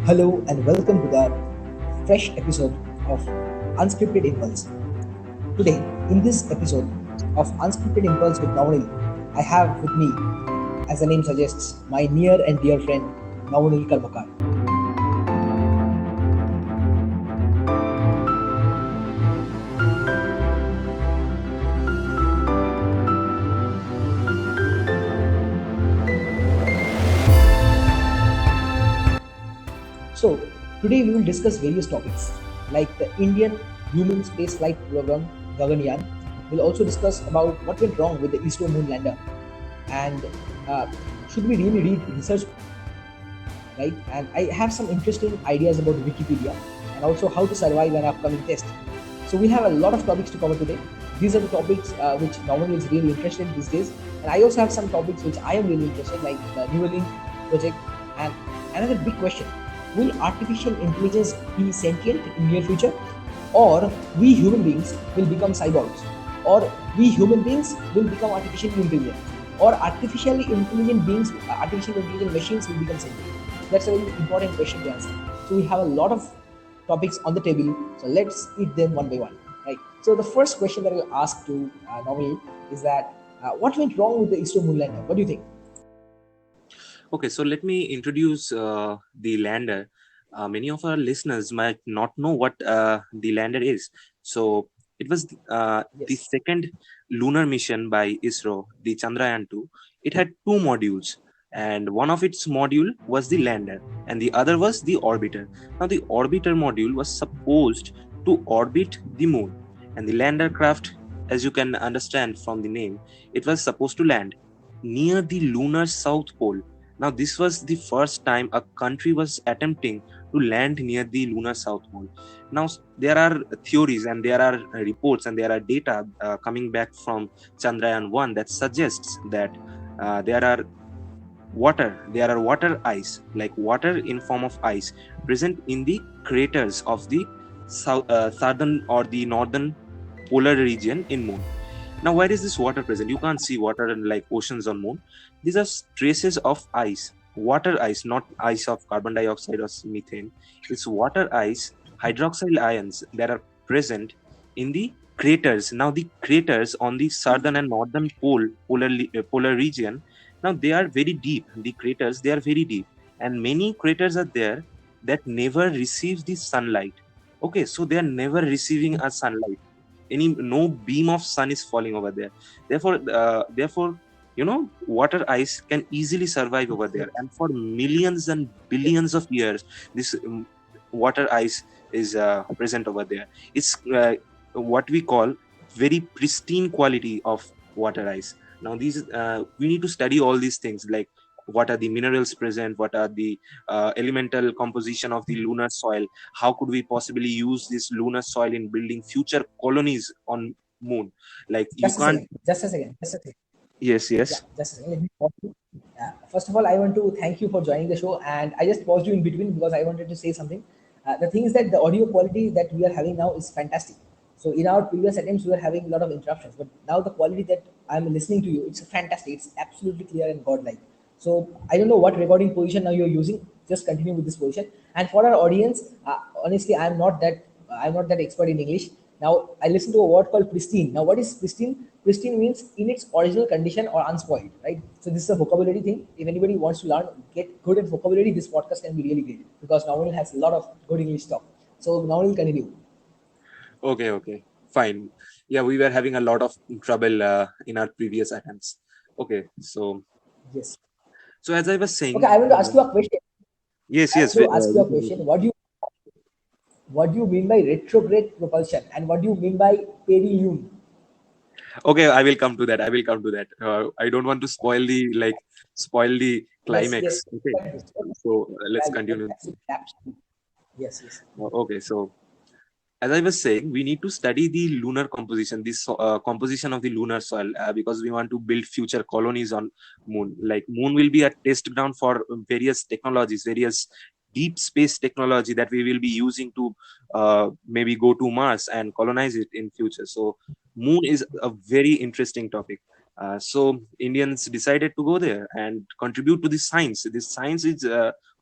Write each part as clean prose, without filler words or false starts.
Hello and welcome to the fresh episode of Unscripted Impulse. Today, in this episode of Unscripted Impulse with Navanil, I have with me, as the name suggests, my near and dear friend Navanil Karmakar. So, today we will discuss various topics like the Indian human space flight program Gaganyaan. We'll also discuss about what went wrong with the ISRO moon lander and uh, should we really read research, right? And I have some interesting ideas about Wikipedia and also how to survive an upcoming test. So we have a lot of topics to cover today. These are the topics which Naval is really interested in these days, and I also have some topics which I am really interested, like the Neuralink project. And another big question: will artificial intelligence be sentient in near future, or we human beings will become cyborgs, or we human beings will become artificially intelligent, or artificially intelligent machines will become sentient? That's a very important question to answer. So we have a lot of topics on the table. So let's eat them one by one. Right. So the first question that I'll ask to Naval is that what went wrong with the ISRO moon lander? What do you think? Okay, so let me introduce the lander. Many of our listeners might not know what the lander is. So it was the Yes. second lunar mission by ISRO, the Chandrayaan 2. It had two modules, and one of its module was the lander, and the other was the orbiter. Now, the orbiter module was supposed to orbit the moon, and the lander craft, as you can understand from the name, it was supposed to land near the lunar south pole. Now, this was the first time a country was attempting to land near the lunar south pole. Now, there are theories and there are reports and there are data coming back from Chandrayaan 1 that suggests that there are water ice, like water in form of ice, present in the craters of the southern or the northern polar region in moon. Now, where is this water present? You can't see water like oceans on moon. These are traces of ice, water ice, not ice of carbon dioxide or methane. It's water ice, hydroxyl ions that are present in the craters. Now, the craters on the southern and northern polar region, now they are very deep. The craters, they are very deep, and many craters are there that never receives the sunlight. Okay, so they are never receiving a sunlight. No beam of sun is falling over there. Therefore, water ice can easily survive over there, and for millions and billions of years, this water ice is present over there. It's what we call very pristine quality of water ice. Now, these we need to study all these things, like what are the minerals present, what are the elemental composition of the lunar soil, how could we possibly use this lunar soil in building future colonies on moon. Like, you Just a can't. second. Just a second. Just a second. Yes, Yeah, yes. just a second. Let me pause you. First of all, I want to thank you for joining the show, and I just paused you in between because I wanted to say something. The thing is that the audio quality that we are having now is fantastic. So in our previous attempts, we were having a lot of interruptions, but now the quality that I'm listening to you, it's fantastic. It's absolutely clear and godlike. So I don't know what recording position now you're using. Just continue with this position. And for our audience, honestly, I'm not that expert in English. Now I listen to a word called pristine. Now what is pristine? Pristine means in its original condition or unspoiled, right? So this is a vocabulary thing. If anybody wants to learn, get good at vocabulary, this podcast can be really great because Naval has a lot of good English talk. So Naval will continue. Okay, fine. Yeah, we were having a lot of trouble in our previous attempts. Okay, Yes. so as I was Okay, saying, I want to ask you a question. yes, I want yes, to ask you you a can go question. ahead. What do you mean by retrograde propulsion, and what do you mean by perihelion? Okay, I will come to that. I will come to that. I don't want to spoil the Yes, yes. climax. Okay, Yeah, so let's yeah, continue. absolutely, absolutely. Yes, yes. Okay, so as I was saying, we need to study the lunar composition, composition of the lunar soil, because we want to build future colonies on moon. Like, moon will be a test ground for various technologies, various deep space technology that we will be using to maybe go to Mars and colonize it in future. So moon is a very interesting topic. So Indians decided to go there and contribute to this science. This science is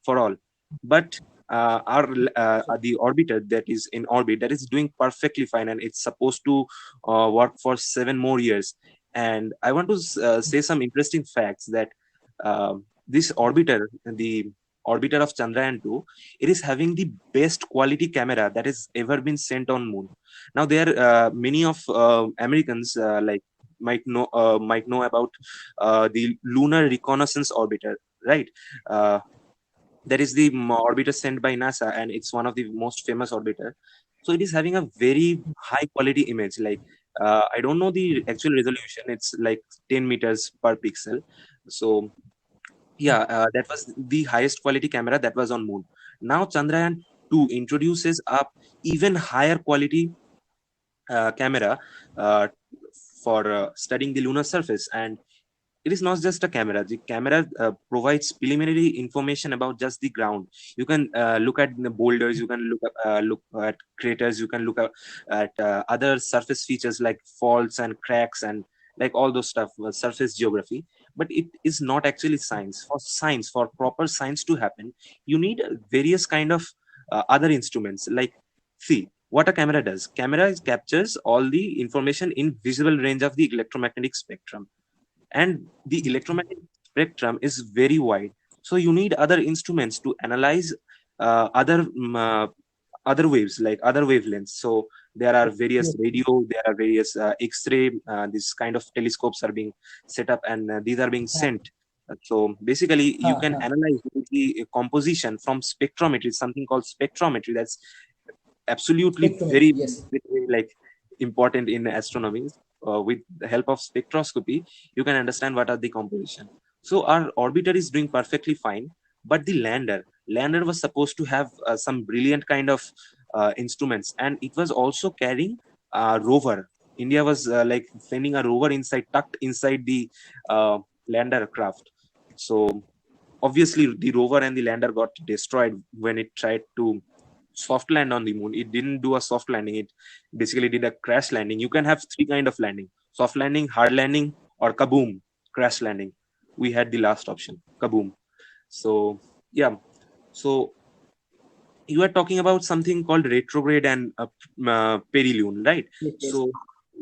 for all, but the orbiter that is in orbit, that is doing perfectly fine, and it's supposed to work for 7 more years. And I want to say some interesting facts that this orbiter, the orbiter of Chandrayaan 2, it is having the best quality camera that has ever been sent on moon. Now there are many of Americans might know about the Lunar Reconnaissance Orbiter, right? Uh, that is the orbiter sent by NASA, and it's one of the most famous orbiter. So it is having a very high quality image. Like I don't know the actual resolution. It's like 10 meters per pixel. So yeah, that was the highest quality camera that was on moon. Now Chandrayaan 2 introduces a even higher quality camera uh, for studying the lunar surface. And it is not just a camera. The camera provides preliminary information about just the ground. You can look at the boulders, you can look at craters, you can look at other surface features like faults and cracks and like all those stuff, surface geography. But it is not actually science. For science, for proper science to happen, you need various kind of other instruments. Like, see what a camera does. Camera captures all the information in visible range of the electromagnetic spectrum, and the electromagnetic spectrum is very wide. So you need other instruments to analyze other waves, like other wavelengths. So there are various Yes. radio, there are various x-ray, this kind of telescopes are being set up, and these are being Huh, sent. So basically you huh, can huh. analyze the composition from spectrometry, something called spectrometry. That's absolutely Spectrometry. very, Yes. very like important in astronomy. With the help of spectroscopy, you can understand what are the composition. So our orbiter is doing perfectly fine, but the lander was supposed to have some brilliant kind of instruments, and it was also carrying a rover. India was like sending a rover inside, tucked inside the uh, lander craft. So obviously the rover and the lander got destroyed when it tried to soft land on the moon. It didn't do a soft landing, it basically did a crash landing. You can have three kind of landing: soft landing, hard landing, or kaboom, crash landing. We had the last option, kaboom. So yeah, so you are talking about something called retrograde and perilune, right? Yes. Yes. So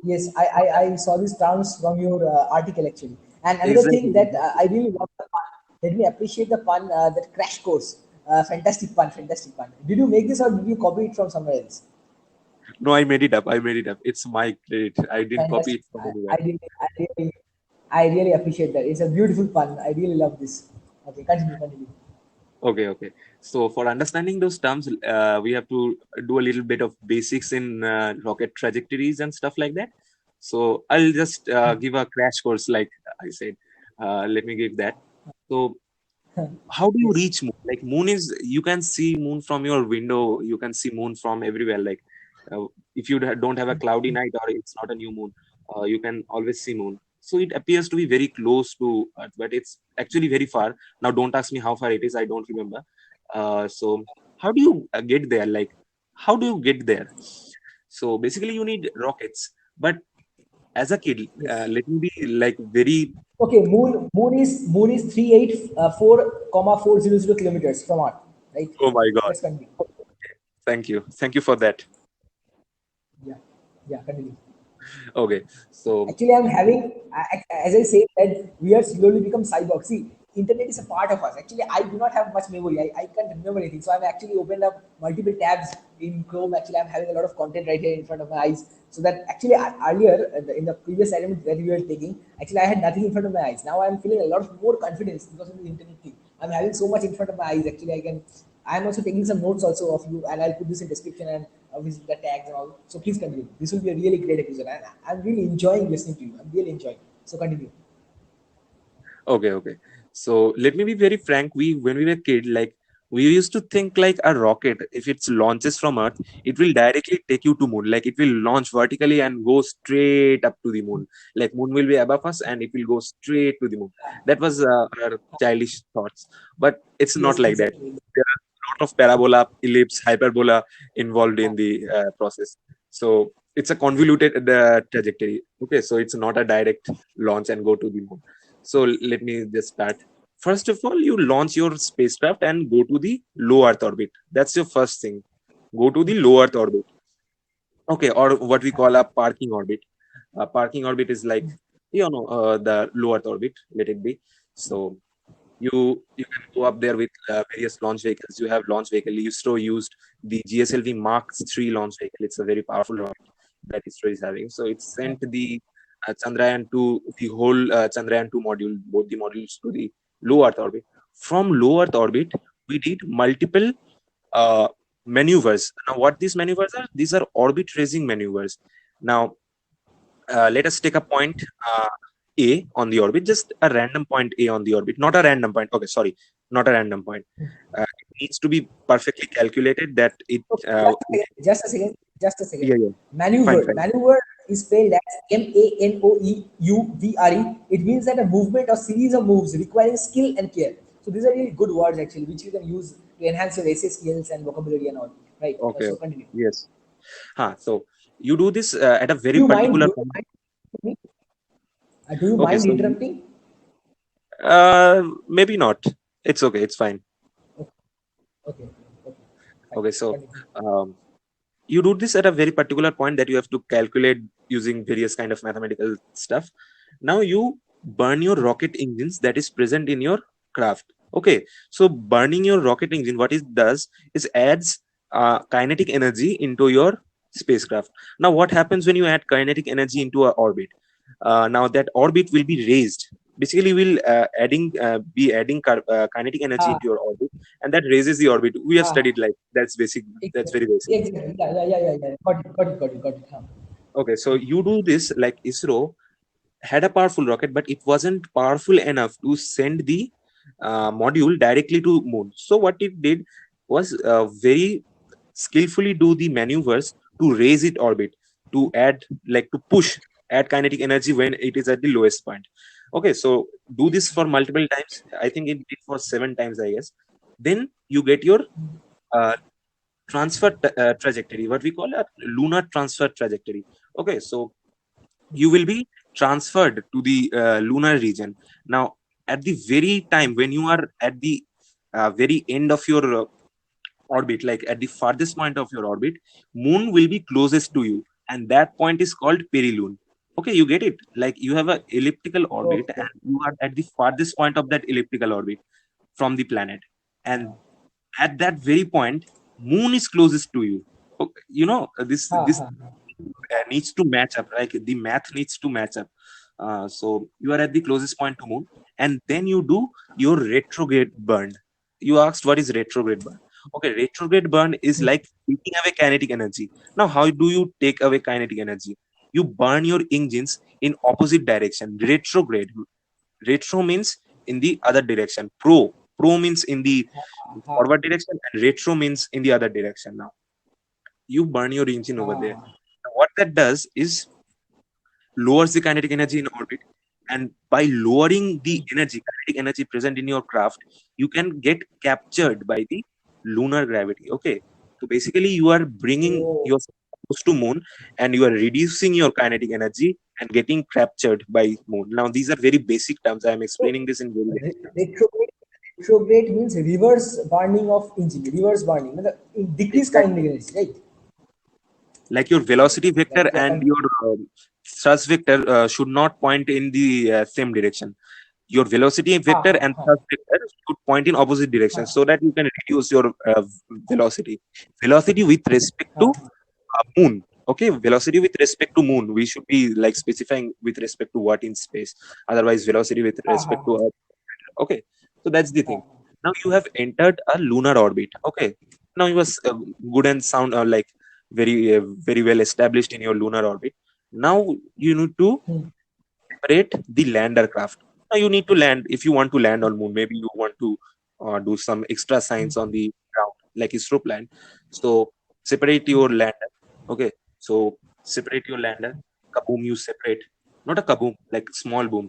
Yes, I saw these terms from your article actually. And another thing exactly, that I really love the pun. Let me appreciate the pun, that crash course. Fantastic pun, fantastic pun. Did you make this or did you copy it from somewhere else? no, I made it up, it's my credit, I didn't copy Fantastic. it from anywhere. I really appreciate that. It's a beautiful pun. I really love this. Okay, continue, continue. Okay, okay. So for understanding those terms, we have to do a little bit of basics in rocket trajectories and stuff like that. So I'll just give a crash course, like I said. Let me give that. So how do you Yes. reach moon? Like moon is, you can see moon from your window. You can see moon from everywhere. Like if you don't have a cloudy night or it's not a new moon, you can always see moon. So it appears to be very close to Earth, but it's actually very far. Now don't ask me how far it is. I don't remember. So how do you get there? Like how do you get there? So basically you need rockets. But as a kid, Yes. let me be like very. Okay, moon is 384,400 kilometers from Earth, right? Oh my God! Let's continue. Thank you for that. Yeah, yeah, continue. Okay, so Actually, I'm having, as I say, that we are slowly become cyborgs. See, internet is a part of us. Actually, I do not have much memory. I can't remember anything. So I'm actually opened up multiple tabs in Chrome. Actually, I'm having a lot of content right here in front of my eyes. So that actually earlier in the previous element that we were taking, actually I had nothing in front of my eyes. Now I'm feeling a lot of more confidence because of the internet thing. I'm having so much in front of my eyes. Actually, I'm also taking some notes also of you, and I'll put this in description and obviously the tags and all. So please continue. This will be a really great episode, and I'm really enjoying listening to you. I'm really enjoying. So continue. okay, okay. So let me be very frank. We when we were kid, like we used to think like a rocket, if it launches from Earth, it will directly take you to moon. Like it will launch vertically and go straight up to the moon. Like moon will be above us and it will go straight to the moon. That was our childish thoughts. But it's not Yes, like that. exactly. There are a lot of parabola, ellipse, hyperbola involved in the process. So it's a convoluted trajectory. Okay, so it's not a direct launch and go to the moon. So let me just start. First of all, you launch your spacecraft and go to the low Earth orbit. That's your first thing. Go to the low Earth orbit. Okay, or what we call a parking orbit. Parking orbit is like, the low Earth orbit. Let it be. So you can go up there with various launch vehicles. You have launch vehicle. ISRO used the GSLV Mark III launch vehicle. It's a very powerful rocket that ISRO is having. So it sent the Chandrayaan 2, the whole Chandrayaan 2 module, both the modules to the low Earth orbit. From low Earth orbit, we did multiple uh, maneuvers. Now, what these maneuvers are? These are orbit raising maneuvers. Now, let us take a point A on the orbit, just a random point A on the orbit, not a random point. Okay, sorry, not a random point. It needs to be perfectly calculated that it. Okay, just a second. Just a second. Yeah, yeah. Maneuver. Fine, fine. Maneuver is spelled as MANOEUVRE. It means that a movement or series of moves requiring skill and care. So these are really good words actually, which you can use to enhance your essay skills and vocabulary and all. Right. Okay, So okay. continue. Yes. So you do this at a Do very you mind? particular Do you point. mind, do you Okay, mind so interrupting? maybe not. It's okay. It's fine. Okay. Okay. Fine. Okay, so Continue. um, you do this at a very particular point that you have to calculate using various kind of mathematical stuff. Now you burn your rocket engines that is present in your craft. Okay, so burning your rocket engine, what it does is adds kinetic energy into your spacecraft. Now what happens when you add kinetic energy into an orbit? Now that orbit will be raised. Basically will be adding kinetic energy Ah, into your orbit, and that raises the orbit. We have ah, studied, like, that's basic. That's exactly. very basic. Exactly. Yeah. Got it. Got it. Got it. Got it. Okay, so you do this, like ISRO had a powerful rocket, but it wasn't powerful enough to send the module directly to moon. So what it did was very skillfully do the maneuvers to raise it orbit, to add, like, to push, add kinetic energy when it is at the lowest point. Okay, so do this for multiple times. I think it did for 7 times, I guess. Then you get your uh, trajectory, what we call a lunar transfer trajectory. Okay, so you will be transferred to the lunar region. Now, at the very time when you are at the very end of your orbit, like at the farthest point of your orbit, moon will be closest to you, and that point is called perilune. Okay, you get it? Like, you have a elliptical orbit Okay. and you are at the farthest point of that elliptical orbit from the planet, and at that very point, moon is closest to you. Okay, this Ah. needs to match up, like the math needs to match up. So you are at the closest point to moon, and then you do your retrograde burn. You asked what is retrograde burn. Okay, retrograde burn is Hmm. like taking away kinetic energy. Now, how do you take away kinetic energy? You burn your engines in opposite direction. Retro means in the other direction. Pro means in the Ah. forward direction, and retro means in the other direction. Now you burn your engine over there. Ah. Now, what that does is lowers the kinetic energy in orbit, and by lowering the kinetic energy present in your craft, you can get captured by the lunar gravity. Okay, so basically you are bringing Oh. yourself close to moon, and you are reducing your kinetic energy and getting captured by moon. Now these are very basic terms. I am So explaining this in very basic terms. retrograde means reverse burning of engine. Reverse burning. Decrease kind Exactly. of energy, right? Like your velocity vector Yeah. and your thrust vector should not point in the same direction. Your velocity Ha vector ha and ha thrust vector should point in opposite directions, ha so that you can reduce your velocity with respect to ha. moon. Okay, velocity with respect to moon, we should be like specifying with respect to what in space. Otherwise, velocity with Ha ha respect to earth. Okay, so that's the ha. thing. Now you have entered a lunar orbit. Okay, now you are good and sound, like very well established in your lunar orbit. Now you need to Hmm. separate the lander craft. Now you need to land. If you want to land on moon, maybe you want to do some extra science on the ground, like ISRO plan. So separate your lander. Okay, so separate your lander. Kaboom, you separate. Not a kaboom, like small boom,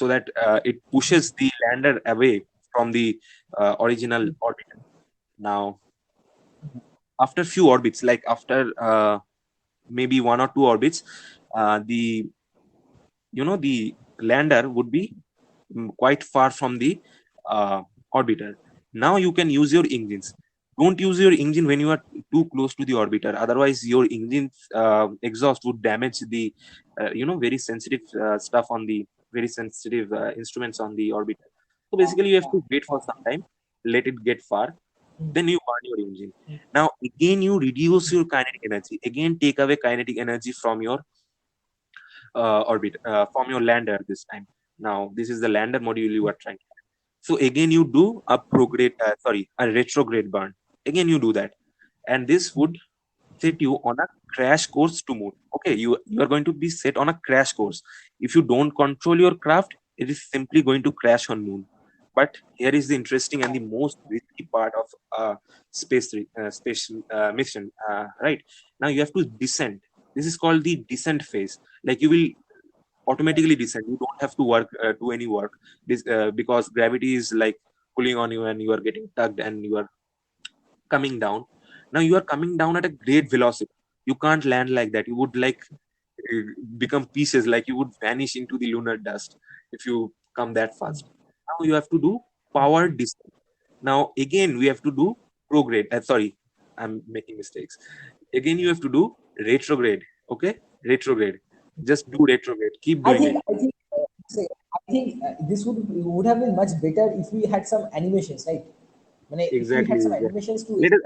so that it pushes the lander away from the original orbit. Now, after few orbits, like after maybe one or two orbits, the lander would be quite far from the orbiter. Now you can use your engines. Don't use your engine when you are too close to the orbiter. Otherwise, your engine exhaust would damage the very sensitive stuff on the very sensitive instruments on the orbiter. So basically, you have to wait for some time, let it get far, then you burn your engine. Now again, you reduce your kinetic energy. Again, take away kinetic energy from your orbit, from your lander this time. Now this is the lander module you are trying. So again, you do a a retrograde burn. Again, you do that, and this would set you on a crash course to moon. Okay, you are going to be set on a crash course. If you don't control your craft, it is simply going to crash on moon. But here is the interesting and the most risky part of space mission. Right now, you have to descend. This is called the descent phase. Like you will automatically descend. You don't have to do any work. This because gravity is like pulling on you, and you are getting tugged, and you are coming down. Now you are coming down at a great velocity. You can't land like that. You would like become pieces, like you would vanish into the lunar dust if you come that fast. Now you have to do power descent. Now again we have to do prograde. Sorry, I'm making mistakes. Again you have to do retrograde. Okay, retrograde. Just do retrograde. Keep I doing think it. I think I think this would have been much better if we had some animations, right? If we Exactly. had some Exactly. animations to Let us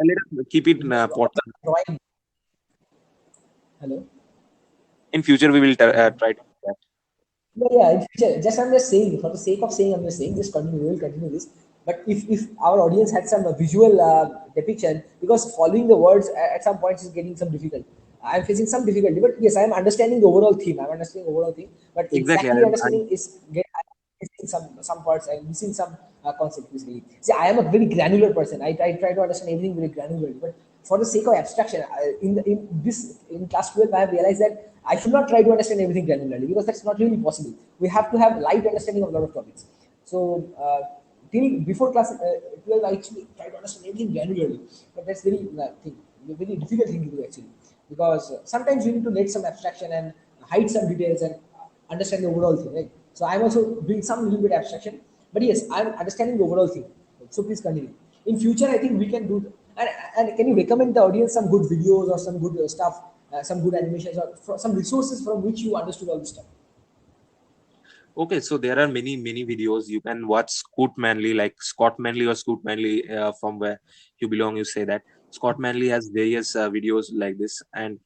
keep it podcast. drawing. Hello. In future we will try to do that. Yeah, in future, just I'm just saying, for the sake of saying, I'm just saying, just continue, we will continue this. But if our audience had some visual depiction, because following the words at some points is getting some difficult. I'm facing some difficulty, but yes, I'm understanding the overall theme. I'm understanding the overall theme, but Exactly. exactly understanding is I'm missing some parts. I'm missing some concept. Basically, see, I am a very granular person. I try to understand everything very granularly, but for the sake of abstraction, in class 12, I have realized that I should not try to understand everything granularly because that's not really possible. We have to have light understanding of a lot of topics. So till before class 12, I actually try to understand everything granularly, but that's a very difficult thing to do actually, because sometimes you need to let some abstraction and hide some details and understand the overall thing, right? So I'm also doing some little bit abstraction, but yes, I'm understanding the overall thing. So please continue. In future, I think we can do. And can you recommend the audience some good videos or some good stuff, some good animations or some resources from which you understood all this stuff? Okay, so there are many videos you can watch. Scott Manley or Scoot Manley, from where you belong. You say that Scott Manley has various videos like this, and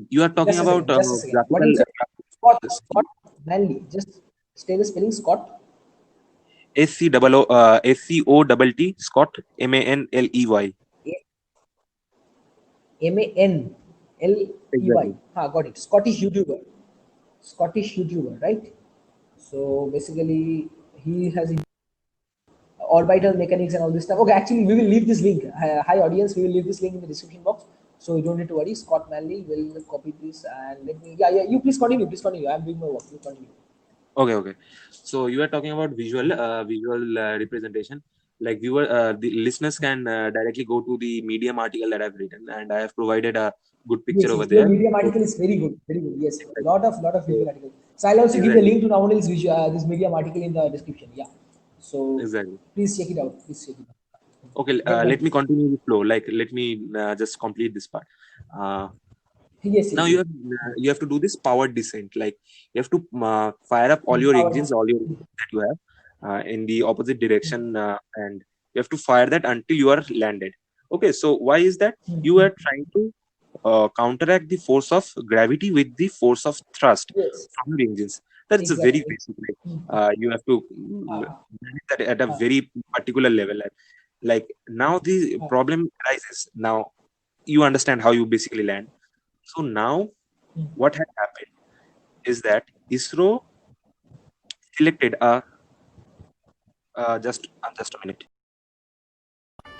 you are talking Just a about second. Just a second. What do graphical you say? Scott Manley. Just stay the spelling. Scott. SCOTT Scott MANLEY. Manley. Exactly. Got it. Scottish YouTuber. Scottish YouTuber, right? So basically, he has orbital mechanics and all this stuff. Okay, actually, we will leave this link. Hi, audience, we will leave this link in the description box. So you don't need to worry. Scott Manley will copy this and let me. Yeah, yeah. You please continue. Please continue. I'm doing my work. You continue. Okay. So you are talking about visual representation. Like the listeners can directly go to the Medium article that I've written, and I have provided a good picture Yes, over yes. Your there. Medium So, article is very good. Very good. Yes, exactly. lot of So, visual articles. So I'll also give the exactly. link to Navanil's this Medium article in the description. Yeah. So Exactly. please check it out. Please check it out. Okay, Get let me continue. continue the flow. Like, let me just complete this part. Uh, Yes, Now yes, yes. you have to do this power descent. Like you have to fire up all your Power engines, this. all your engines that you have in the opposite direction, and you have to fire that until you are landed. Okay, so why is that? You are trying to counteract the force of gravity with the force of thrust Yes, from your engines. That's a very exactly. basic. Like, you have to manage that at a very particular level. Like now the problem arises. Now you understand how you basically land. So now what had happened is that ISRO selected a just a minute.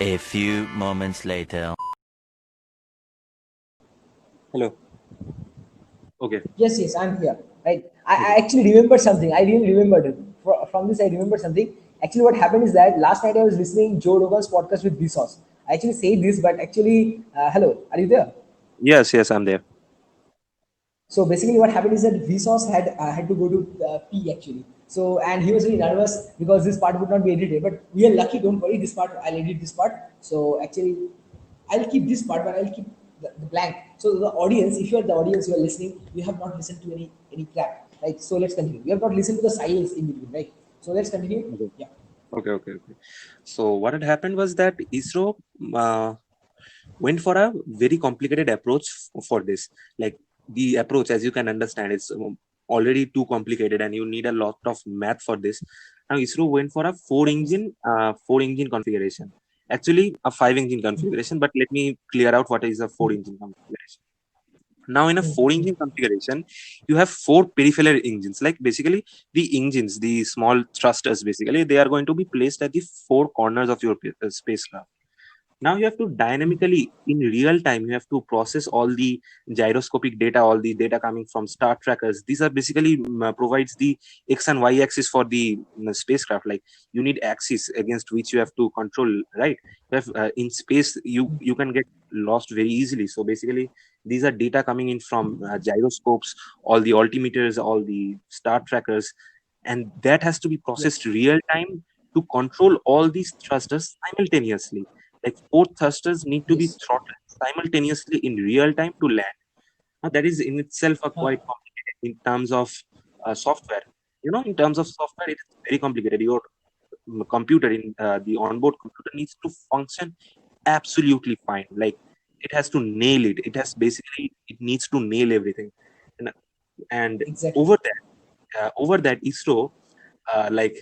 A few moments later. Hello. Okay. Yes, yes, I'm here. Right. I Okay. actually remember something. I really remembered it. From this, I remember something. Actually, what happened is that last night I was listening Joe Rogan's podcast with Vsauce. I actually say this, but actually, hello, are you there? Yes, I'm there. So basically, what happened is that Vsauce had to go to pee actually. So, and he was really nervous because this part would not be edited. But we are lucky. Don't worry. This part I'll edit this part. So actually, I'll keep this part, but I'll keep the blank. So the audience, if you are the audience, you are listening. You have not listened to any crap. Like so, let's continue. We have not listened to the silence in between, right? So let's continue. Okay. Yeah. Okay. So what had happened was that ISRO uh, went for a very complicated approach for this. Like the approach, as you can understand, is already too complicated, and you need a lot of math for this. Now ISRO went for a four engine configuration. Actually, a five-engine configuration. But let me clear out what is a four-engine configuration. Now, in a four-engine configuration, you have four peripheral engines. Like basically, the engines, the small thrusters, basically, they are going to be placed at the four corners of your spacecraft. Now you have to dynamically, in real time, you have to process all the gyroscopic data, all the data coming from star trackers. These are basically provides the x and y axis for the spacecraft. Like you need axis against which you have to control, right? You have, in space, you can get lost very easily. So basically, these are data coming in from gyroscopes, all the altimeters, all the star trackers, and that has to be processed real time to control all these thrusters simultaneously. Like four thrusters need to be Yes. throttled simultaneously in real time to land. Now, that is in itself a Huh. quite complicated in terms of software. In terms of software, it is very complicated. Your computer, in the onboard computer, needs to function absolutely fine. Like it has to nail it. It needs to nail everything. And Exactly. over that, ISRO like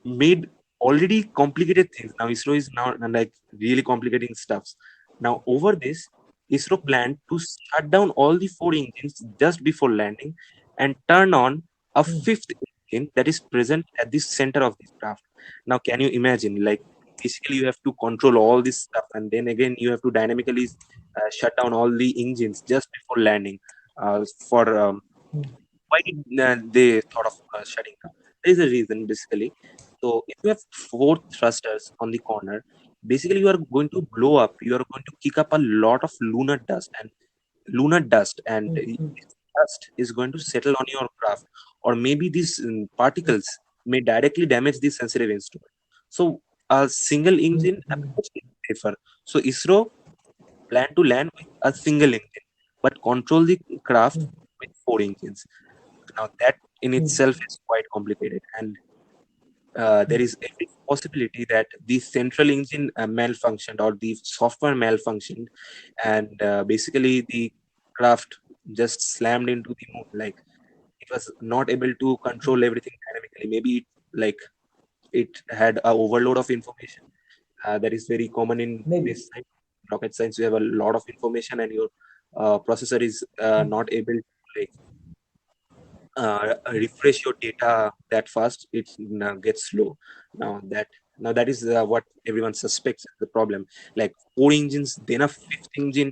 made already complicated things. Now ISRO is now like really complicating stuffs. Now over this, ISRO planned to shut down all the four engines just before landing and turn on a fifth engine that is present at the center of this craft. Now can you imagine? Like basically you have to control all this stuff, and then again you have to dynamically shut down all the engines just before landing. For Why did they thought of shutting down? There is a reason basically. So if you have four thrusters on the corner, basically you are going to blow up. You are going to kick up a lot of lunar dust, and this dust is going to settle on your craft, or maybe these particles may directly damage the sensitive instrument. So a single engine approach is safer. So ISRO planned to land with a single engine, but control the craft with four engines. Now that in itself is quite complicated, and there is every possibility that the central engine malfunctioned or the software malfunctioned, and basically the craft just slammed into the moon. Like it was not able to control everything dynamically. Maybe it had a overload of information. That is very common in Maybe. this rocket science. You have a lot of information, and your processor is not able to like refresh your data that fast. It gets slow. Now that is what everyone suspects is the problem. Like four engines, then a fifth engine,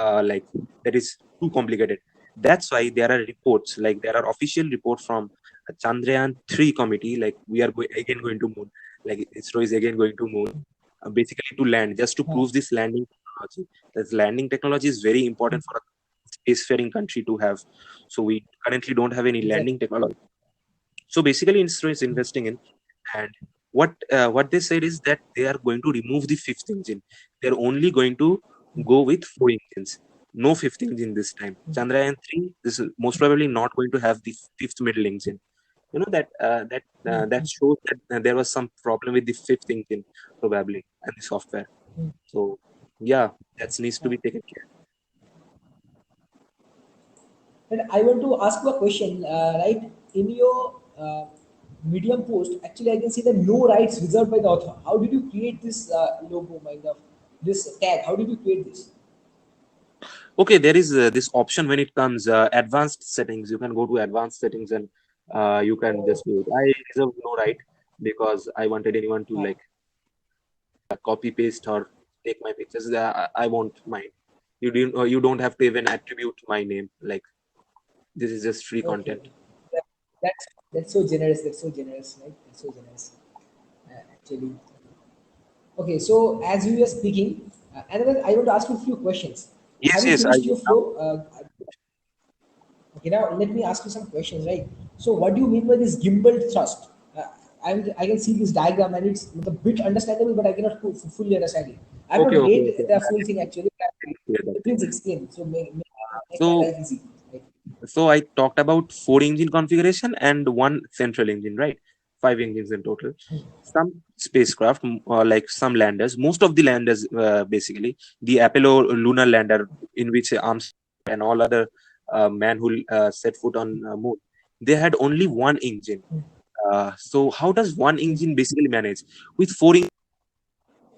like that is too complicated. That's why there are reports, like there are official reports from Chandrayaan 3 committee, like we are again going to moon, like ISRO is again going to moon, basically to land, just to prove this landing technology. This landing technology is very important for a spacefaring country to have. So we currently don't have any Exactly. landing technology. So basically, ISRO is investing in, and what they said is that they are going to remove the fifth engine. They're only going to go with four engines. No fifth engine this time. Chandrayaan 3, this is most probably not going to have the fifth middle engine. That shows that there was some problem with the fifth engine probably and the software. So yeah, that needs to be taken care. And I want to ask you a question, right? In your Medium post, actually, I can see the no rights reserved by the author. How did you create this logo, kind of this tag? How did you create this? Okay, there is this option when it comes advanced settings. You can go to advanced settings, and you can just do it. I reserve no right because I wanted anyone to like copy paste or take my pictures. I won't mind. You don't have to even attribute my name. Like this is just free Okay, content. that, that's so generous. That's so generous, right? That's so generous. Actually, okay. So as you were speaking, another, I want to ask you a few questions. Yes, Have you yes. I finished your flow? Okay, now let me ask you some questions, right? So what do you mean by this gimbal thrust? I can see this diagram and it's a bit understandable, but I cannot fully understand it. I have Okay, not okay, read okay. the full thing actually. Clear that. Please explain. So make my So, life easy. Right? so I talked about four engine configuration and one central engine, right? Five engines in total. Some spacecraft, like some landers, most of the landers, basically, the Apollo lunar lander, in which Armstrong and all other man who set foot on moon, they had only one engine. So how does one engine basically manage? With four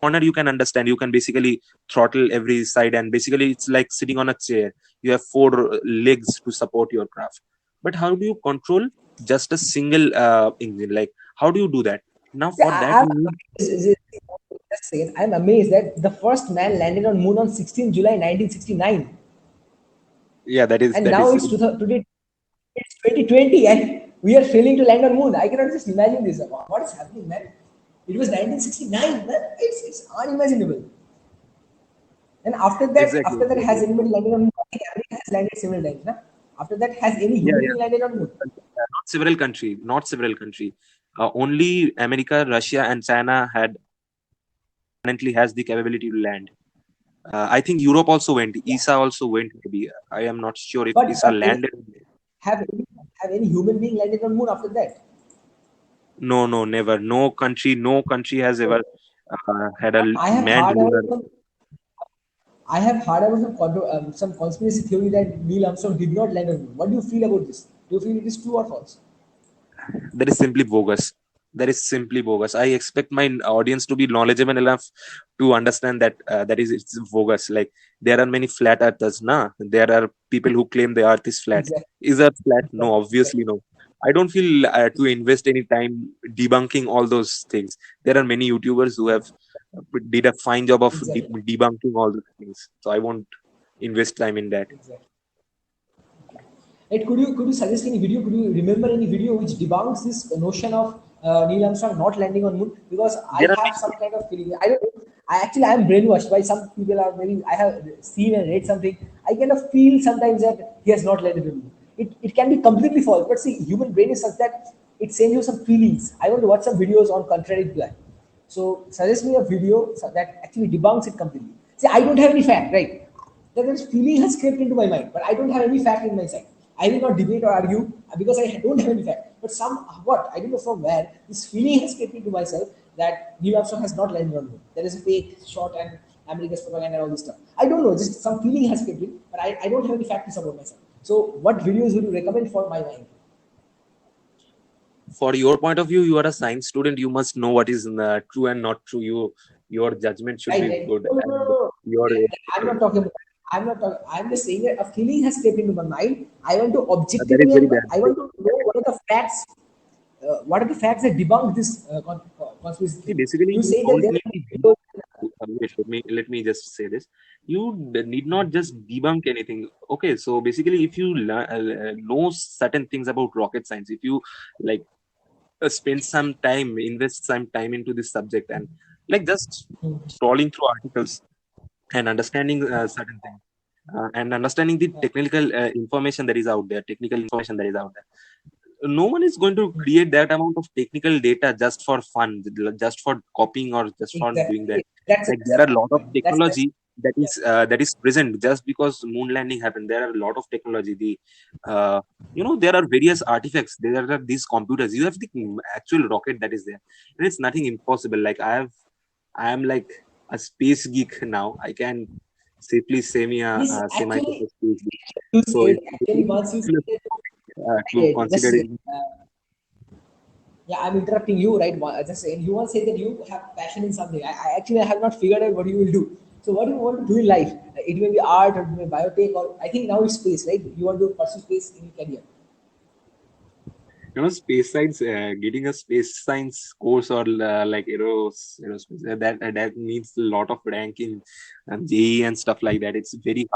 corner, you can understand, you can basically throttle every side, and basically it's like sitting on a chair. You have four legs to support your craft. But how do you control just a single engine? Like, how do you do that? Now Yeah, for that I'm you need, just saying, I'm amazed that the first man landed on moon on 16 July 1969, yeah, that is and that now is it's today it's 2020, and we are failing to land on moon. I cannot just imagine this. What is happening, man? It was 1969, man. It's unimaginable. And exactly, after that, has exactly. anybody landed on moon? I think America has landed several times, na? After that, has any Yeah, human yeah. being landed on moon? Not several country. Only America, Russia, and China had currently has the capability to land. I think Europe also went. Yeah. ESA also went. Maybe I am not sure if But ESA landed. have have any human being landed on moon after that? No, no, never. No country has So ever had a I have manned heard lunar. about some conspiracy theory that Neil Armstrong did not land on moon. What do you feel about this? Do you feel it is true or false? That is simply bogus. That is simply bogus. I expect my audience to be knowledgeable enough to understand that that is it's bogus. Like, there are many flat earthers, nah. There are people who claim the Earth is flat. Exactly. Is Earth flat? No, Exactly. obviously no. I don't feel to invest any time debunking all those things. There are many YouTubers who have did a fine job of Exactly. debunking all those things. So I won't invest time in that. Exactly. Right, could you suggest any video? Could you remember any video which debunks this notion of Neil Armstrong not landing on moon? Because I There are have some kind of feeling. I don't. I am brainwashed by some people. Are maybe I have seen and read something. I kind of feel sometimes that he has not landed on moon. It can be completely false, but see, human brain is such that it sends you some feelings. I want to watch some videos on contrary to that. So suggest me a video that actually debunks it completely. See, I don't have any fact, right? That this feeling has crept into my mind, but I don't have any fact in my side. I will not debate or argue because I don't have any fact. But somewhat, I don't know from where, this feeling has crept into myself that Neil Armstrong has not landed on moon. There is a fake shot and America's propaganda and all this stuff. I don't know, just some feeling has crept in, but I don't have any fact to support myself. So, what videos would you recommend for my mind? For your point of view, you are a science student. You must know what is true and not true. Your judgment should Right, be right. good, No, no, no, and no. your I'm not talking about. I'm not talking. I'm just saying that a feeling has crept into my mind. I want to that is objectively very and bad. I want to know what are the facts. What are the facts that debunk this conspiracy See, theory? basically, You you say that don't there need are to videos. wait, let me just say this. You need not just debunk anything. Okay, so basically, if you know certain things about rocket science, if you like spend some time, invest some time into this subject, and like just scrolling through articles and understanding certain things, and understanding the technical information that is out there, technical information that is out there. No one is going to create that amount of technical data just for fun, just for copying or just for doing that. Exactly. That's Like, that's there the are a lot of point. That's technology yeah. that is present just because moon landing happened. There are a lot of technology. The uh, there are various artifacts. There are these computers. You have the actual rocket that is there, and it's nothing impossible. Like, I am like a space geek now. I can safely Yes, say myself actually, a space geek. you So said it's actually once you said that, to just a consider it. second. Yeah, I'm interrupting you, right? Just saying, you once said that you have passion in something. I actually have not figured out what you will do. So, what do you want to do in life? It may be art or it may be biotech, or I think now it's space, right? You want to pursue space in your career. Space science, getting a space science course or like aerospace, that needs a lot of ranking and JE and stuff like that. It's very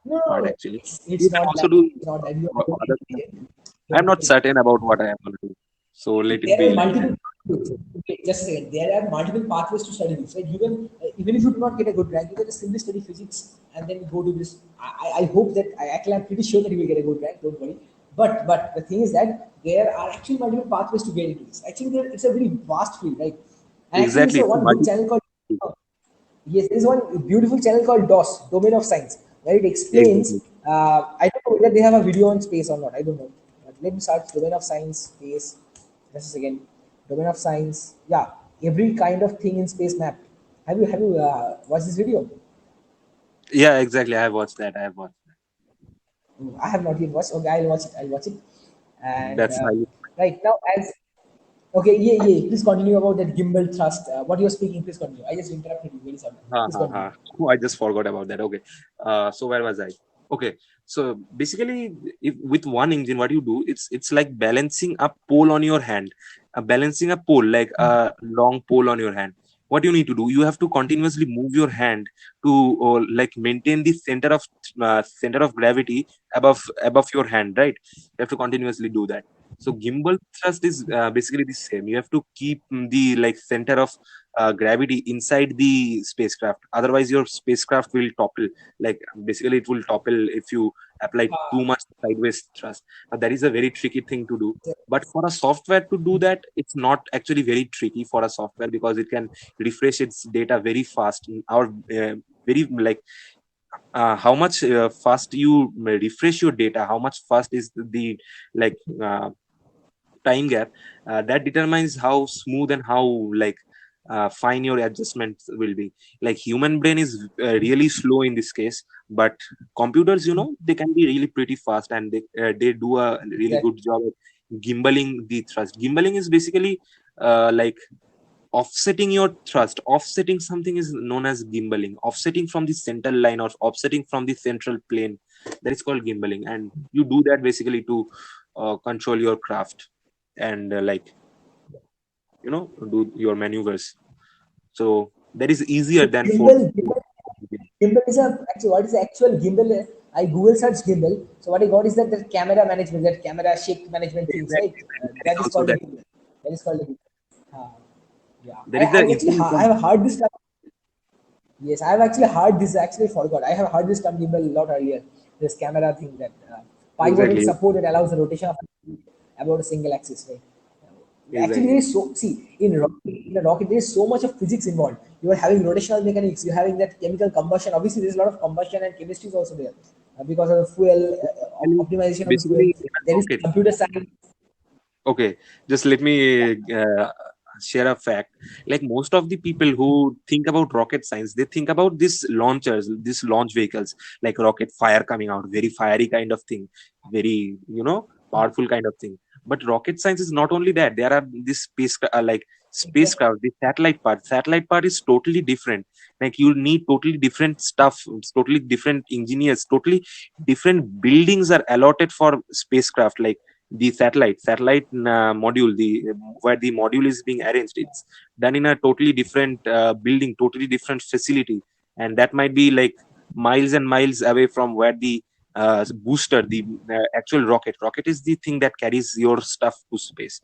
No, no, hard no. actually. It's You can not also that. do It's not that. You are very other things. intelligent. You are I'm very not certain about what I am going to do, so let it There be are like that. multiple pathways. Okay, just a second. There are multiple pathways to study this. Right? You can, even if you do not get a good rank, you can just simply study physics and then go to this. I hope that I actually I'm pretty sure that you will get a good rank. Don't worry. But the thing is that there are actually multiple pathways to get into this. Actually, it's a very vast field, right? And actually, there's Exactly. a It's a one good multi- channel called yes, there's one beautiful channel called DOS, Domain of Science, where it explains. Exactly. I don't know whether they have a video on space or not. I don't know. But let me search Domain of Science space. Just a second. Domain of Science. Yeah, every kind of thing in space mapped. Have you watched this video? Yeah, exactly. I have watched that. I have watched that. I have not yet watched. Okay, I'll watch it. I'll watch it. And That's highly. right now, as okay, yeah. Please continue about that gimbal thrust. What you're speaking, please continue. I just interrupted you. Very sorry. Ha, Please ha, continue. ha. Oh, I just forgot about that. Okay. So where was I? Okay. So basically, if with one engine, what you do, it's like balancing a pole on your hand, balancing a pole like a long pole on your hand. What you need to do, you have to continuously move your hand to like maintain the center of gravity above your hand, right? You have to continuously do that. So gimbal thrust is basically the same. You have to keep the like center of gravity inside the spacecraft, otherwise your spacecraft will topple. Like basically it will topple if you apply too much sideways thrust. That is a very tricky thing to do, but for a software to do that, it's not actually very tricky for a software, because it can refresh its data very fast, or very like how much fast you refresh your data, how much fast is the like time gap, that determines how smooth and how like fine your adjustments will be. Like human brain is really slow in this case, but computers, they can be really pretty fast, and they do a really Exactly. good job at gimbaling the thrust. Gimbaling is basically like offsetting your thrust. Offsetting something is known as gimbaling. Offsetting from the central line or offsetting from the central plane, that is called gimbaling, and you do that basically to control your craft, and like do your maneuvers. So that is easier So than gimbal is a actually what is the actual gimbal? I Google search gimbal. So what I got is that the camera management, that camera shake management things, right? exactly. That is That is also called a that. gimbal. That is called a gimbal. Uh, yeah, That is the I actually instrument I called. have heard this term. Yes, I have actually heard this. Actually, forgot. I have heard this term gimbal a lot earlier. This camera thing that pivotal Exactly. support that allows the rotation of about a single axis, right? Actually, there Exactly. is so see in a rocket there is so much of physics involved. You are having rotational mechanics. You're having that chemical combustion. Obviously, there's a lot of combustion and chemistry is also there because of the fuel optimization of the fuel. Basically in a There is rocket. computer science. Okay, just let me share a fact. Like most of the people who think about rocket science, they think about these launchers, these launch vehicles, like rocket fire coming out, very fiery kind of thing, very powerful kind of thing. But rocket science is not only that. There are this like spacecraft, the satellite part. Satellite part is totally different. Like you need totally different stuff, it's totally different engineers, totally different buildings are allotted for spacecraft. Like the satellite module, the where the module is being arranged, it's done in a totally different building, totally different facility, and that might be like miles and miles away from where the booster, the actual rocket is the thing that carries your stuff to space.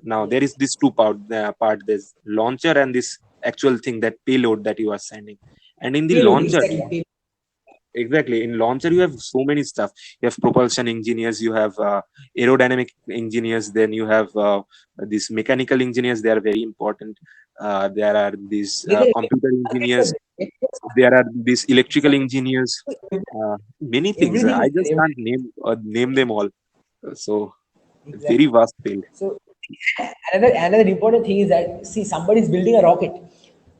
Now there is this two part, there's launcher and this actual thing, that payload that you are sending. And in the Payload, launcher, exactly. exactly. In launcher, you have so many stuff. You have propulsion engineers, you have aerodynamic engineers, then you have these mechanical engineers. They are very important. There are these computer engineers. There are these electrical engineers. Many things. Everything I is just there. can't name them all. So very Exactly. vast field. So another important thing is that see somebody is building a rocket.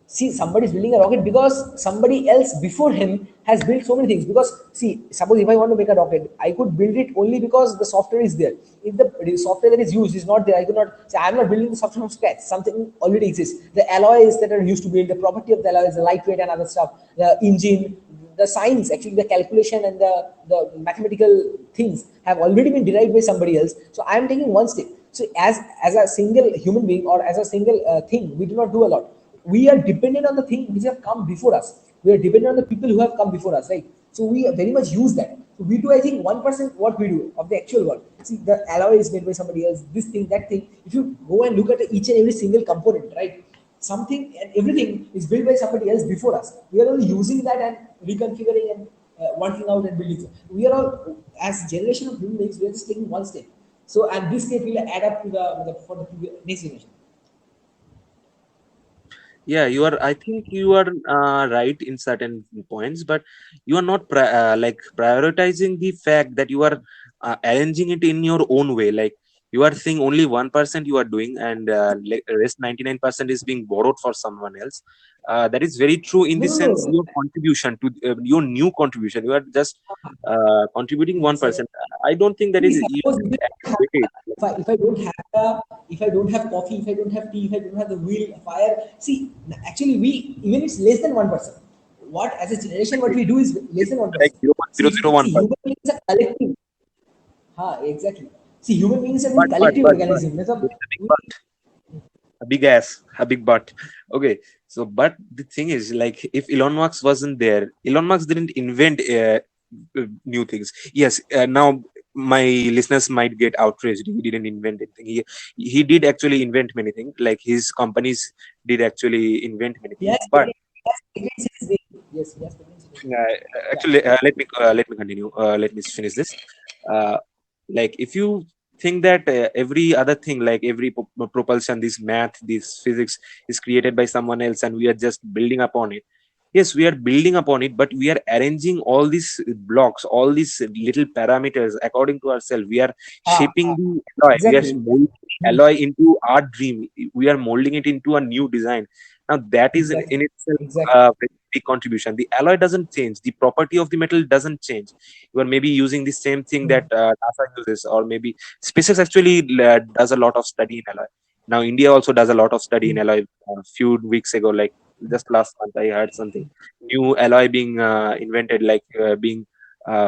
See somebody is building a rocket because somebody else before him has built so many things. Because see, suppose if I want to make a rocket, I could build it only because the software is there. If the software that is used is not there, I could not say I'm not building the software from scratch. Something already exists. The alloys that are used to build, the property of the alloys, the lightweight and other stuff, the engine, the science, actually the calculation and the mathematical things have already been derived by somebody else. So I am taking one step. So as a single human being or as a single thing, we do not do a lot. We are dependent on the things which have come before us. We are dependent on the people who have come before us, right? So we very much use that. So we do, I think, 1% what we do of the actual work. See, the alloy is made by somebody else, this thing, that thing. If you go and look at each and every single component, right? Something and everything is built by somebody else before us. We are only using that and reconfiguring and working out and building. We are all, as generation of human beings, we are just taking one step. So, and this step will add up to the for the next generation. Yeah, you are. I think you are right in certain points, but you are not like prioritizing the fact that you are arranging it in your own way. Like you are saying only 1% you are doing, and rest 99% is being borrowed for someone else. That is very true in No, the no, no, sense no. your contribution to your new contribution. You are just contributing It's a, 1%. I don't think that see, is you suppose should weight. if I don't have if I don't have coffee, if I don't have tea, if I don't have the wheel, fire. See, actually, we even it's less than 1%. What as a generation, what we do is less than one Like percent. See, 0.001%. human beings are collective. Exactly. See, human beings are very But collective but but organism. there is a big but. A big ass, a big butt. Okay, so but the thing is, like, if Elon Musk wasn't there, Elon Musk didn't invent new things. Yes, now my listeners might get outraged. He didn't invent anything. He did actually invent many things. Like his companies did actually invent many things. Yes, But patents in his name. Yes, yes, patents in his name. Yeah. actually, let me continue. Let me finish this. Uh, like if you think that every other thing, like every propulsion, this math, this physics is created by someone else, and we are just building upon it. Yes, we are building upon it, but we are arranging all these blocks, all these little parameters according to ourselves. We are shaping Ah, the alloy. We are exactly. molding the Hmm. alloy into our dream. We are molding it into a new design. Now that is Exactly. in itself Exactly. a very big contribution. The alloy doesn't change. The property of the metal doesn't change. You are maybe using the same thing Hmm. that NASA uses, or maybe SpaceX actually does a lot of study in alloy. Now India also does a lot of study in Hmm. alloy. A few weeks ago, like just last month, I heard something new alloy being invented, like being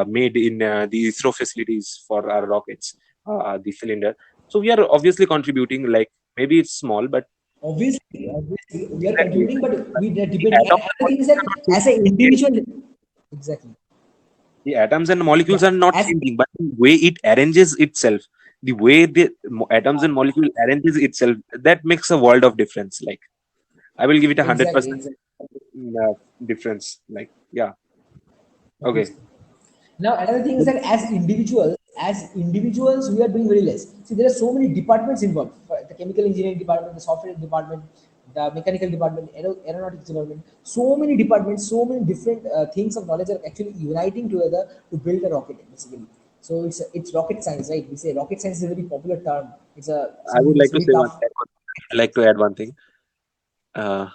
made in the ISRO facilities for our rockets, the cylinder. So we are obviously contributing. Like maybe it's small, but Obviously, we are exactly. contributing, but we are The depending. And atoms and another thing is molecules that are not as an changing. individual, exactly. The atoms and molecules Yeah. are not As changing, but the way it arranges itself, the way the atoms and molecule arranges itself, that makes a world of difference. Like I will give it a hundred exactly, percent exactly. difference. Like yeah, okay. Obviously. Now, another thing is that as individuals, we are doing very less. See, there are so many departments involved: the chemical engineering department, the software department, the mechanical department, aeronautics department. So many departments, so many different things of knowledge are actually uniting together to build a rocket, basically. So it's rocket science, right? We say rocket science is a very popular term. It's a I something would that's like to very say tough. I'd like to add one thing. Uh,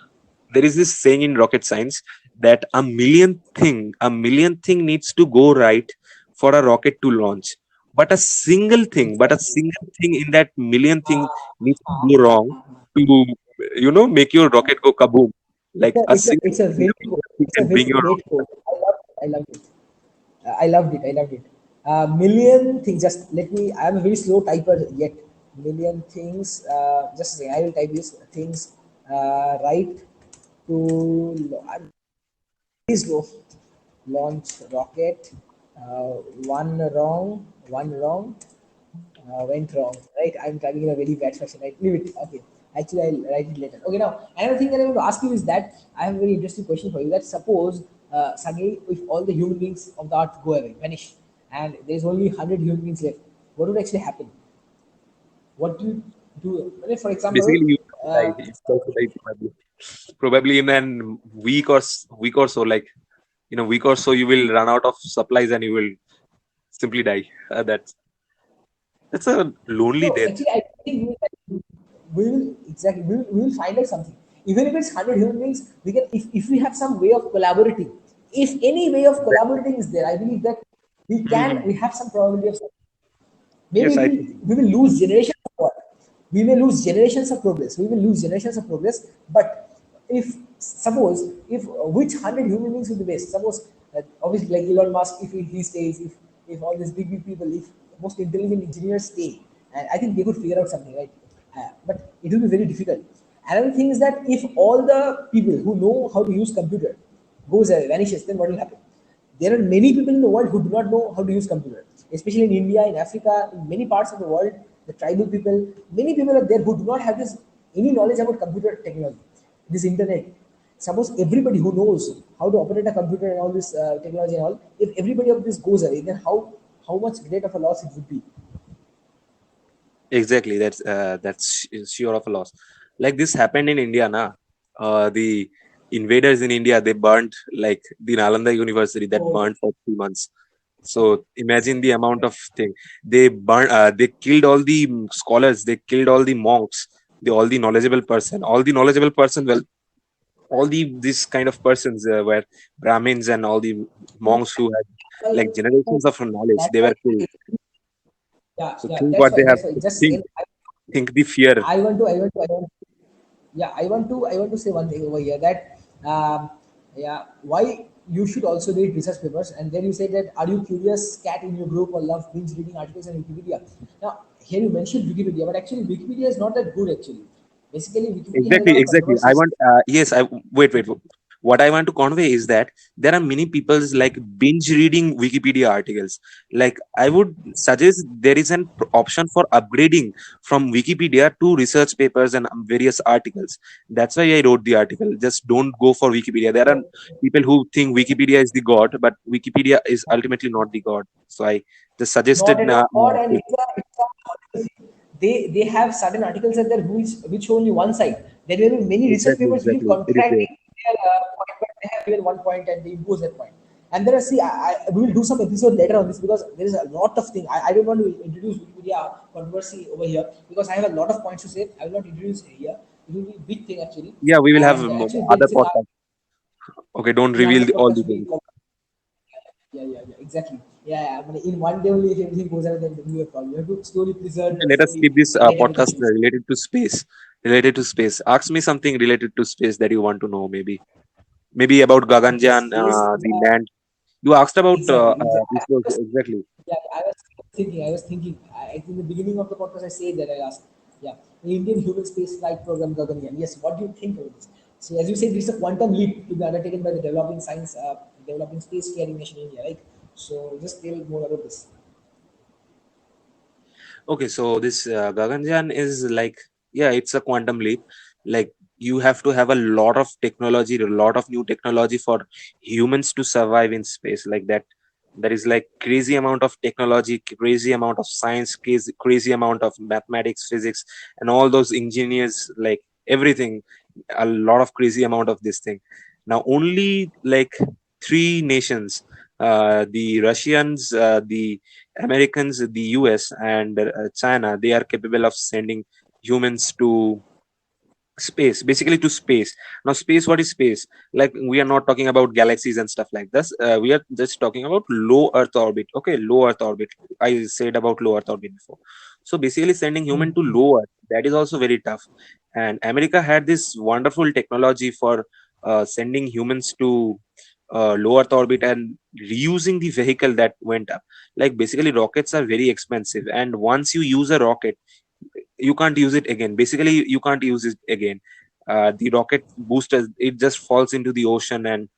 there is this saying in rocket science that a million thing needs to go right for a rocket to launch, but a single thing in that million thing needs to go wrong to make your rocket go kaboom. Like a single It's a thing very it's a can bring very your great rocket. quote. I loved it. I loved it. I loved it. Million things. Just let me. I am a very slow typer yet. Million things. Just a second. I will type these things right to. Please go. Launch rocket. One wrong. One wrong. Went wrong, right? I'm driving in a very bad fashion, right? Leave it. Okay. Actually, I'll write it later. Okay, now, another thing that I want to ask you is that I have a very interesting question for you. That suppose, Sage, if all the human beings of the earth go away, vanish, and there's only 100 human beings left, what would actually happen? What do you do? I mean, for Basically, example, you die. uh, You also die probably in a week or so. Like in a week or so, you will run out of supplies and you will simply die. That's a lonely no, death. actually, I think we will exactly we will find out something. Even if it's 100 human beings, we can if we have some way of collaborating. If any way of collaborating is there, I believe that we Mhm. have some probability of maybe Yes, I think. we will lose generations of work. We may lose generations of progress. We will lose generations of progress. But if suppose if which 100 human beings will be best? Suppose obviously like Elon Musk, if he stays, if all these big people, if most intelligent engineers stay, and I think they could figure out something, right? But it will be very difficult. Another thing is that if all the people who know how to use computer goes away, vanishes, then what will happen? There are many people in the world who do not know how to use computer, especially in India, in Africa, in many parts of the world. The tribal people, many people are there who do not have this any knowledge about computer technology, this internet. suppose everybody who knows how to operate a computer and all this technology and all, if everybody of this goes away, then how much great of a loss it would be. Exactly. That's sure of a loss. Like this happened in India, na. The invaders in India, they burnt like the Nalanda University that Oh, burnt for 3 months. So imagine the amount of thing they killed all the scholars, they killed all the monks, all the knowledgeable person, all the knowledgeable person. Well, all this kind of persons were Brahmins and all the monks who had like well, generations of knowledge. that's They why. were killed. Yeah, So yeah, think that's what why. they have. That's why. Just Think saying. think the fear. Yeah, I want to say one thing over here that yeah, why you should also read research papers. And then you say that, are you curious cat in your group or love binge reading articles on Wikipedia? Now here you mentioned Wikipedia, but actually Wikipedia is not that good actually. Basically Wikipedia has a lot of Exactly. I controversies. want, yes, wait. What I want to convey is that there are many people's like binge reading Wikipedia articles. Like, I would suggest there is an option for upgrading from Wikipedia to research papers and various articles. That's why I wrote the article. Just don't go for Wikipedia. There are So people who think Wikipedia is the god, but Wikipedia is ultimately not the god. So I just not suggested. at all, and they have certain articles at there which show only one side. There will be many research papers which will It is there. contradict their point, but they have given one point and they impose that point. And there are, see, we will do some episode later on this because there is a lot of things. I don't want to introduce Wikipedia controversy over here because I have a lot of points to say. I will not introduce here. It will be a big thing actually. Yeah, we will have And actually, other this podcasts. Okay, don't in reveal another all podcast the we things. will. Yeah, exactly. Yeah. I mean, in one day only, if everything goes out, then we have a problem. You have to slowly preserve Okay, and let us slowly keep this get everything podcast finished. related to space. Related to space. Ask me something related to space that you want to know. Maybe about Okay, Gaganyaan, space. the land. You asked about Exactly. ISRO, exactly. Yeah, I was thinking. In the beginning of the podcast, I said that I asked. Yeah, the Indian Human Space Flight Program Gaganyaan. Yes, what do you think about this? So, as you said, this is a quantum leap to be undertaken by the developing space carrying nation India, right? So, just tell more about this. Okay, so this Gaganyaan is like, yeah, it's a quantum leap. Like, you have to have a lot of technology, a lot of new technology for humans to survive in space. Like that, there is like crazy amount of technology, crazy amount of science, crazy amount of mathematics, physics, and all those engineers, like everything. A lot of crazy amount of this thing. Now, only like three nations, the Russians, the Americans, the US, and China, they are capable of sending humans to space, basically to space. Now, space, what is space? Like, we are not talking about galaxies and stuff like this. We are just talking about low Earth orbit. Okay, low Earth orbit. I said about low Earth orbit before. So, basically, sending human to low Earth, that is also very tough. And America had this wonderful technology for sending humans to low Earth orbit and reusing the vehicle that went up. Like, basically, rockets are very expensive, and once you use a rocket, you can't use it again. Basically, you can't use it again. The rocket booster, it just falls into the ocean, and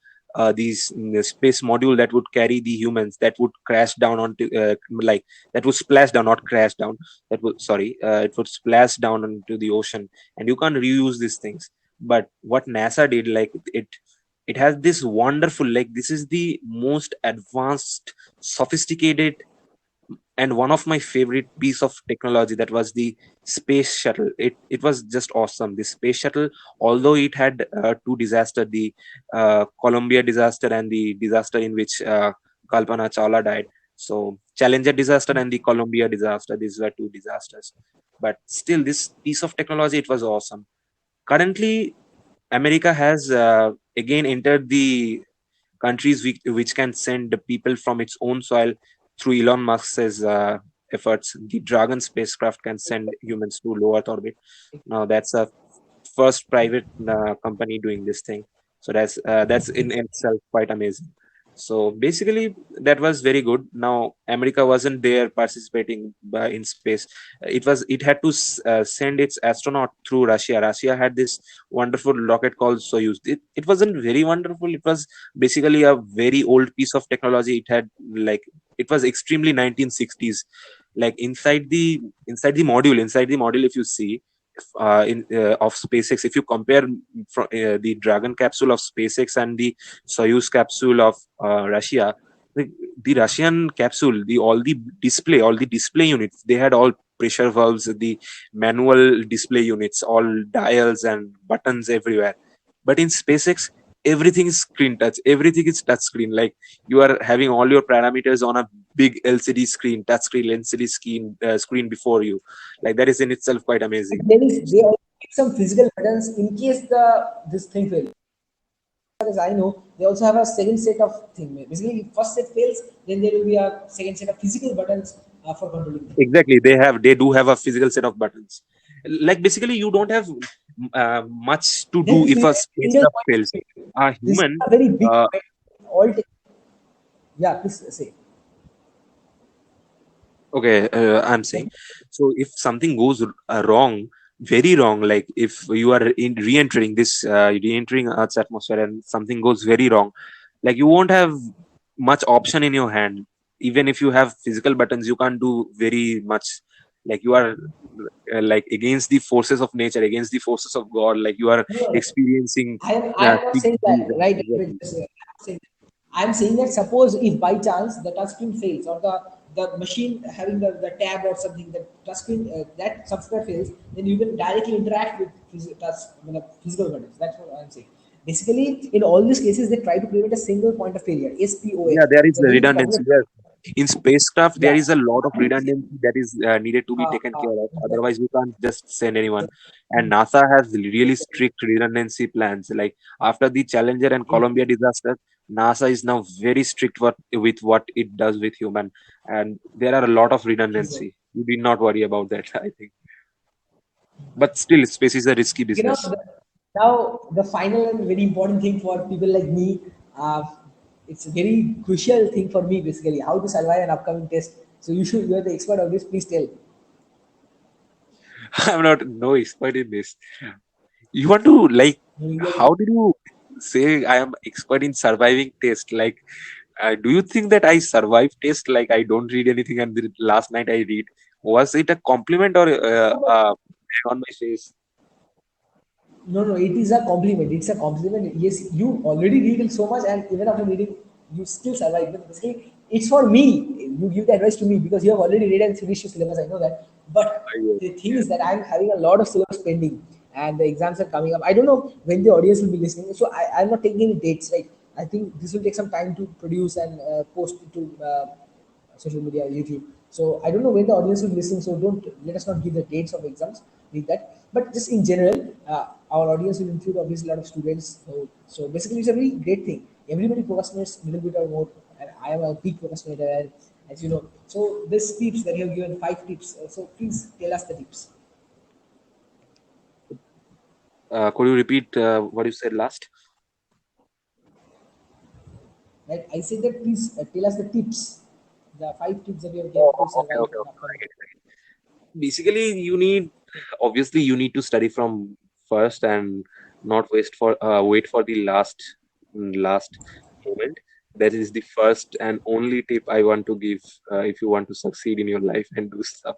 the space module that would carry the humans, that would crash down onto like that would splash down, not crash down, that would, sorry, it would splash down into the ocean, and you can't reuse these things. But what NASA did, like, it has this wonderful, like, this is the most advanced, sophisticated, and one of my favorite piece of technology, that was the space shuttle. It was just awesome. The space shuttle, although it had two disaster, the Columbia disaster and the disaster in which Kalpana Chawla died. So Challenger disaster and the Columbia disaster, these were two disasters, but still this piece of technology, it was awesome. Currently, America has again entered the countries which can send the people from its own soil through Elon Musk's efforts. The Dragon spacecraft can send humans to low Earth orbit. Now that's a first private company doing this thing. So that's in itself quite amazing. So basically, that was very good. Now America wasn't there participating in space. It had to send its astronaut through Russia. Russia had this wonderful rocket called Soyuz. It wasn't very wonderful. It was basically a very old piece of technology. It had, like, it was extremely 1960s. Like, inside the module, if you see, of SpaceX, if you compare from the Dragon capsule of SpaceX and the Soyuz capsule of Russia, the, the Russian capsule, all the display units, they had all pressure valves, the manual display units, all dials and buttons everywhere. But in SpaceX, everything is screen touch, everything is touch screen. Like you are having all your parameters on a big LCD screen, touch screen, LCD screen before you. Like that is in itself quite amazing. They also give some physical buttons in case this thing fails. As I know, they also have a second set of thing. Basically, if first set fails, then there will be a second set of physical buttons for controlling them. Exactly, they do have a physical set of buttons. Like basically, you don't have much to Then do this if may be a a single spacecraft point. fails. A This is human, a very big uh, point. All yeah, please say. okay, I'm saying, so if something goes wrong, very wrong, like if you are re-entering re-entering Earth's atmosphere and something goes very wrong, like you won't have much option in your hand. Even if you have physical buttons, you can't do very much. Like you are like against the forces of nature, against the forces of God. Like you are No, no, experiencing I am not thick saying that, breeze and right? exactly. I am saying that suppose if by chance the touchscreen fails or the machine having the tab or something, the touchscreen that software fails, then you can directly interact with physical buttons. That's what I am saying. Basically, in all these cases, they try to prevent a single point of failure, SPOF. Yeah, there is The very redundancy. popular, Yes. In spacecraft, there yeah. is a lot of redundancy that is needed to be taken care of. Exactly. Otherwise, you can't just send anyone. And NASA has really strict redundancy plans. Like after the Challenger and Columbia disaster, NASA is now very strict with what it does with human, and there are a lot of Exactly. redundancy. You did not worry about that, I think. But still, space is a risky You know, business. now the final and very important thing for people like me, uh, it's a very crucial thing for me basically, how to survive an upcoming test. So you are the expert of this, please tell. I'm not no expert in this. You want to like, You are how did you say I am expert in surviving test? Like, do you think that I survive test? Like, I don't read anything, and last night I read. Was it a compliment or on my face? No, no, it is a compliment. It's a compliment. Yes, you already read so much, and even after reading, you still survive. But basically, it's for me. You give the advice to me because you have already read and finished your syllabus. I know that. But Yes, the thing yes. is that I'm having a lot of syllabus pending, and the exams are coming up. I don't know when the audience will be listening, so I'm not taking any dates. Right? I think this will take some time to produce and post to social media, YouTube. So I don't know when the audience will listen. So don't let us not give the dates of exams. Leave that. But just in general, our audience will include obviously a lot of students. So basically, it's a very great thing. Everybody procrastinates a little bit or more, and I am a big procrastinator, as you know. So this tips that you have given 5 tips. So please tell us the tips. Could you repeat what you said last? Right? I say that please tell us the tips, the 5 tips that you have Oh, given to okay, survive okay, an okay. I upcoming. get it. Basically, you need to study from first and not wait for the last moment. That is the first and only tip I want to give if you want to succeed in your life and do stuff.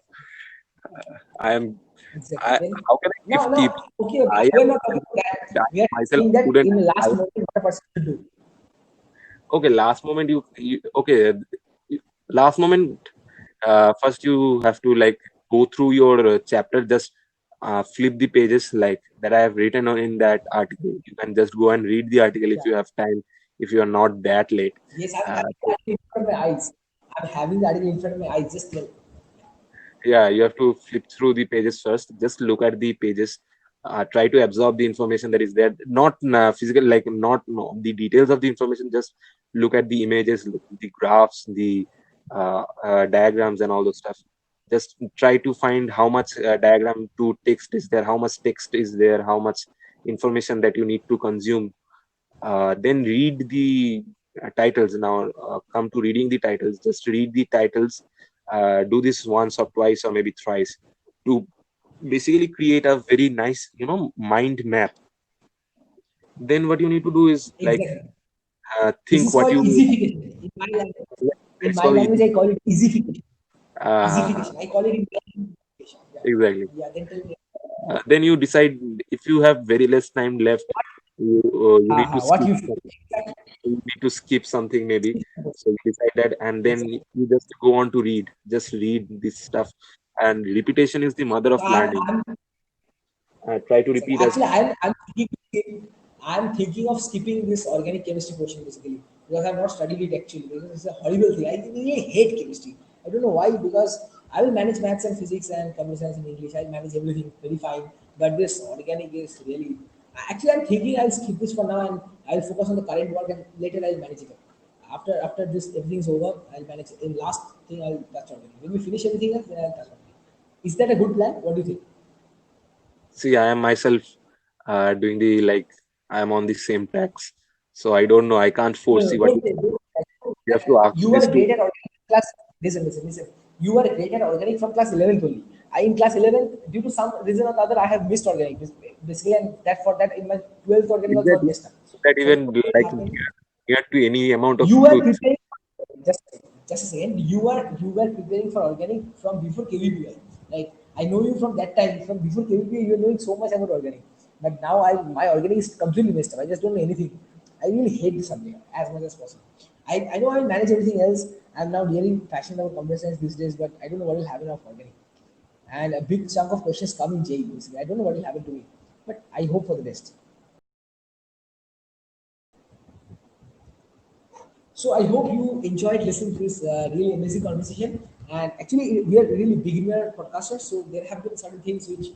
I am Exactly. I Then how can I give no, tips? okay, okay. I We are am not talking about that. I We are myself saying a that student. in the I last moment, what a person should do. Okay, last moment you okay last moment first you have to like go through your chapter, just flip the pages like that I have written in that article. You can just go and read the article Yeah. if you have time, if you are not that late. Yes, I'm uh, having the article in front of my eyes. I'm having the article in front of my eyes. Just tell. yeah, you have to flip through the pages first, just look at the pages, try to absorb the information that is there, not physical, like not no, the details of the information, just look at the images, look at the graphs, the diagrams and all those stuff. Just try to find how much diagram to text is there, how much text is there, how much information that you need to consume. Then read the titles. Now come to reading the titles, just read the titles. Do this once or twice or maybe thrice to basically create a very nice mind map. Then what you need to do is like Exactly. This think is what called you easyfication. In it's my called language, I call it easyfication. uh, Easyfication. I call it easyfication. Yeah. exactly. Yeah. Then tell me. Then you decide if you have very less time left, you need to What skip you some- feel? you need to skip something maybe. So you decide that, and then you just go on to read. Just read this stuff, and repetition is the mother of learning. I'm Try to repeat as actually I'm thinking of skipping this organic chemistry portion basically because I've not studied it actually because it's a horrible thing. I really hate chemistry. I don't know why because I will manage maths and physics and computer science and English. I'll manage everything very fine. But this organic is really actually I'm thinking I'll skip this for now and I'll focus on the current work and later I'll manage it. After this everything's over, I'll manage it. In last thing I'll touch on it. When we finish everything else, then I'll touch on it. Is that a good plan? What do you think? see. I am myself doing the like. I am on the same tracks, so I don't know. I can't No, no, foresee what don't you have to ask you were this to. great at organic class. Listen. You were great at organic from class 11th only. I in class 11th, due to some reason or the other, I have missed organic. Basically, and that for that in my 12th organic Is also that got messed up. that So even what like happened? near to any amount of You were truth? preparing just just a second. You were preparing for organic from before KVPI. Like I know you from that time. From before KVPI, you were knowing so much about organic. But now my organic is completely messed up. I just don't know anything. I really hate this subject as much as possible. I know I will manage everything else. I'm now really passionate about computer science these days, but I don't know what will happen of organic. And a big chunk of questions come in JEE. Basically, I don't know what will happen to me, but I hope for the best. So I hope you enjoyed listening to this really amazing conversation. And actually, we are really beginner podcasters, so there have been certain things which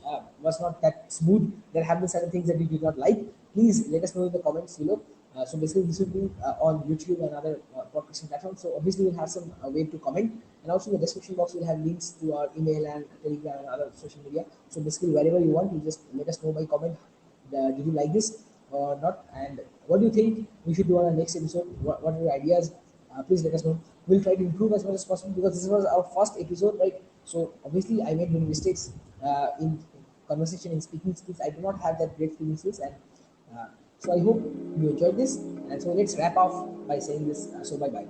was not that smooth. There have been certain things that we did not like. Please let us know in the comments below. So basically, this will be on YouTube and other podcasting platforms. So obviously, we'll have some way to comment, and also in the description box we'll have links to our email and Telegram and other social media. So basically, wherever you want, you just let us know by comment did you like this or not? And what do you think we should do on our next episode? What are your ideas? Please let us know. We'll try to improve as much as possible because this was our first episode, right? So obviously, I made many mistakes in conversation and speaking skills. I do not have that great speaking skills, and so I hope you enjoyed this. And so let's wrap off by saying this. So bye bye.